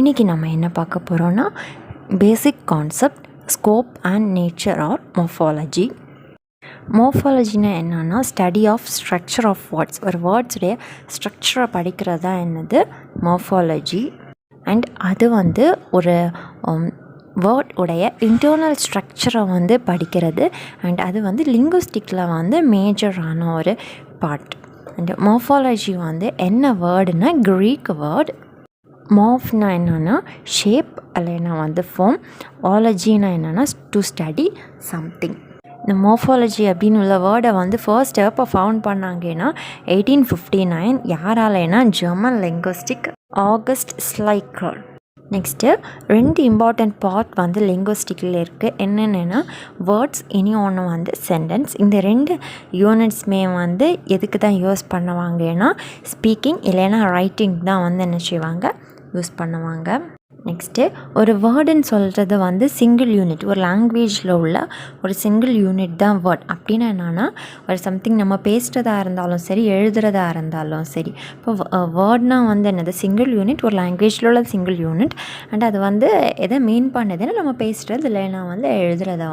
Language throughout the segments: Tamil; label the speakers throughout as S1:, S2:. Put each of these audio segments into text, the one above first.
S1: இன்றைக்கி நம்ம என்ன பார்க்க போகிறோன்னா basic concept scope and nature or morphology. மார்ஃபாலஜினா என்னன்னா study of structure of words. ஒரு வேர்ட்ஸுடைய ஸ்ட்ரக்சரை படிக்கிறது தான் என்னது மார்ஃபாலஜி. அண்ட் அது ஒரு வேர்ட் உடைய இன்டர்னல் ஸ்ட்ரக்சரை படிக்கிறது. அண்ட் அது லிங்குஸ்டிக்கில் மேஜரான ஒரு பார்ட். அண்ட் மார்ஃபாலஜி என்ன வேர்டுனா க்ரீக் வேர்ட். மார்ஃப்னா என்னென்னா ஷேப், இல்லைன்னா ஃபார்ம். ஆலஜினா என்னென்னா டு ஸ்டடி சம்திங். இந்த மார்ஃபாலஜி அப்படின்னு உள்ள வேர்டை ஃபர்ஸ்ட் எப்போ ஃபவுண்ட் பண்ணாங்கன்னா 1859. யாராலனா German linguist August Schleicher. Next 2 important part லிங்குஸ்டிக்கில் இருக்குது. என்னென்னா வேர்ட்ஸ், இனி ஒன்று சென்டென்ஸ். இந்த 2 யூனிட்ஸுமே எதுக்கு தான் யூஸ் பண்ணுவாங்கன்னா ஸ்பீக்கிங் இல்லைன்னா ரைட்டிங் தான் என்ன செய்வாங்க, யூஸ் பண்ணுவாங்க. நெக்ஸ்ட்டு ஒரு வேர்டுன்னு சொல்கிறது சிங்கிள் யூனிட். ஒரு லாங்குவேஜில் உள்ள ஒரு சிங்கிள் யூனிட் தான் வேர்ட். அப்படின்னா என்னென்னா ஒரு சம்திங் நம்ம பேசுகிறதா இருந்தாலும் சரி, எழுதுகிறதா இருந்தாலும் சரி. இப்போ வேர்ட்னால் என்னது சிங்கிள் யூனிட், ஒரு லாங்குவேஜில் உள்ள சிங்கிள் யூனிட். அண்ட் அது எதை மீன் பண்ணுதுன்னா நம்ம பேசுகிறது இல்லைன்னா எழுதுகிறத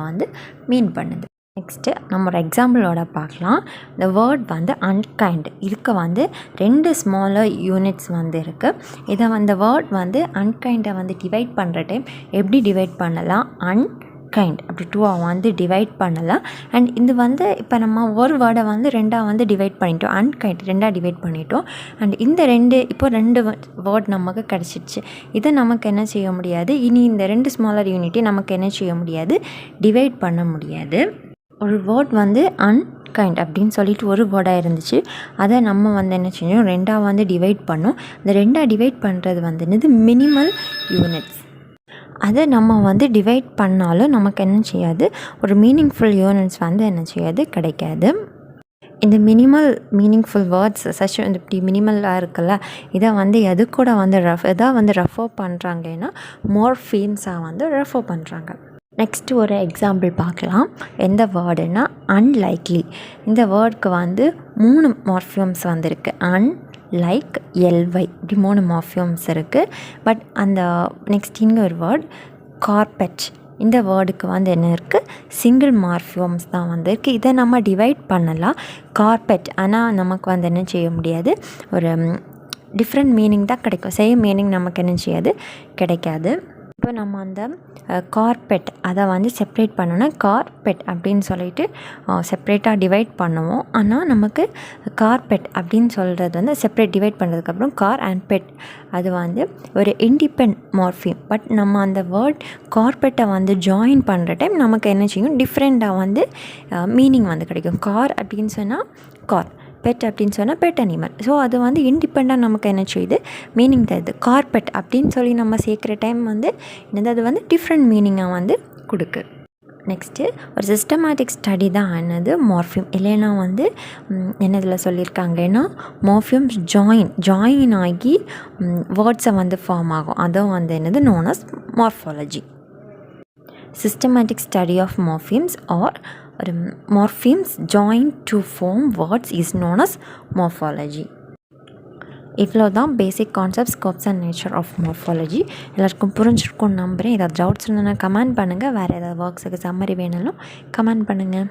S1: மீன் பண்ணுது. நெக்ஸ்ட்டு நம்ம ஒரு எக்ஸாம்பிளோட பார்க்கலாம். இந்த வேர்ட் அன்கைண்ட். இதுக்கு 2 ஸ்மாலர் யூனிட்ஸ் இருக்குது. இதை வேர்ட் அன்கைண்டை டிவைட் பண்ணுற டைம் எப்படி டிவைட் பண்ணலாம், அன்கைண்ட் அப்படி 2 டிவைட் பண்ணலாம். அண்ட் இது இப்போ நம்ம ஒரு வேர்டை 2 டிவைட் பண்ணிட்டோம். அன்கைண்ட் 2 டிவைட் பண்ணிட்டோம். அண்ட் இந்த 2 வேர்ட் நமக்கு கிடச்சிடுச்சு. இதை நமக்கு என்ன செய்ய முடியாது, இனி இந்த 2 ஸ்மாலர் யூனிட்டை நமக்கு என்ன செய்ய முடியாது, டிவைட் பண்ண முடியாது. ஒரு வேர்ட் அன்கைண்ட் அப்படின்னு சொல்லிட்டு ஒரு வேர்டாக இருந்துச்சு. அதை நம்ம என்ன செஞ்சோம், 2 டிவைட் பண்ணோம். இந்த 2 டிவைட் பண்ணுறது என்னது மினிமல் யூனிட்ஸ். அதை நம்ம டிவைட் பண்ணாலும் நமக்கு என்ன செய்யாது, ஒரு மீனிங்ஃபுல் யூனிட்ஸ் என்ன செய்யாது, கிடைக்காது. இந்த மினிமல் மீனிங்ஃபுல் வேர்ட்ஸ் இப்படி மினிமலாக இருக்குல்ல, இதை எது கூட எதாவது ரெஃபர் பண்ணுறாங்கன்னா மார்ஃபீம்ஸாக ரெஃபர் பண்ணுறாங்க. நெக்ஸ்ட்டு ஒரு எக்ஸாம்பிள் பார்க்கலாம். எந்த வேர்டுனா அன்லைக்லி. இந்த வேர்டுக்கு 3 மார்ஃபியம்ஸ் இருக்குது. லைக், எல்வை, இப்படி 3 மார்ஃபியம்ஸ் இருக்குது. பட் அந்த நெக்ஸ்ட் இங்கே ஒரு வேர்ட் கார்பெட். இந்த வேர்டுக்கு என்ன இருக்குது, சிங்கிள் மார்ஃபியம்ஸ் தான் இருக்குது. இதை நம்ம டிவைட் பண்ணலாம் கார்பெட். ஆனால் நமக்கு என்ன செய்ய முடியாது, ஒரு டிஃப்ரெண்ட் மீனிங் தான் கிடைக்கும். சேம் மீனிங் நமக்கு என்ன செய்யாது, கிடைக்காது. இப்போ நம்ம அந்த கார்பெட் அதை செப்ரேட் பண்ணோன்னா கார்பெட் அப்படின்னு சொல்லிட்டு செப்ரேட்டாக டிவைட் பண்ணுவோம். ஆனால் நமக்கு கார்பெட் அப்படின்னு சொல்கிறது செப்ரேட் டிவைட் பண்ணுறதுக்கப்புறம் கார் அண்ட் பெட் அது ஒரு இண்டிபெண்ட் மார்ஃபியம். பட் நம்ம அந்த வேர்ட் கார்பெட்டை ஜாயின் பண்ணுற டைம் நமக்கு என்ன செய்யும், டிஃப்ரெண்ட்டாக மீனிங் கிடைக்கும். கார் அப்படின்னு சொன்னால் கார், பெட் அப்படின்னு சொன்னால் பெட் அனிமல். ஸோ அது இண்டிபெண்டாக நமக்கு என்ன செய்யுது, மீனிங் தருது. கார்பெட் அப்படின்னு சொல்லி நம்ம சேர்க்குற டைம் என்னது அது டிஃப்ரெண்ட் மீனிங்காக கொடுக்கு. நெக்ஸ்ட்டு ஒரு சிஸ்டமேட்டிக் ஸ்டடி தான் என்னது மார்ஃபியம். இல்லைன்னா என்னதில் சொல்லியிருக்காங்கன்னா மார்ஃபியம்ஸ் ஜாயின் ஆகி வேர்ட்ஸை ஃபார்ம் ஆகும். அதுவும் என்னது known as morphology. Systematic study of morphemes or morphemes joined to form words is known as morphology. இவ்வளோ தான் basic concept, scopes and nature of morphology. எல்லாருக்கும் புரிஞ்சிருக்கும்னு நம்புகிறேன். ஏதாவது டவுட்ஸ் இருந்ததுன்னா கமெண்ட் பண்ணுங்கள். வேறு ஏதாவது ஒர்க்ஸுக்கு சம்மரி வேணாலும் கமெண்ட் பண்ணுங்கள்.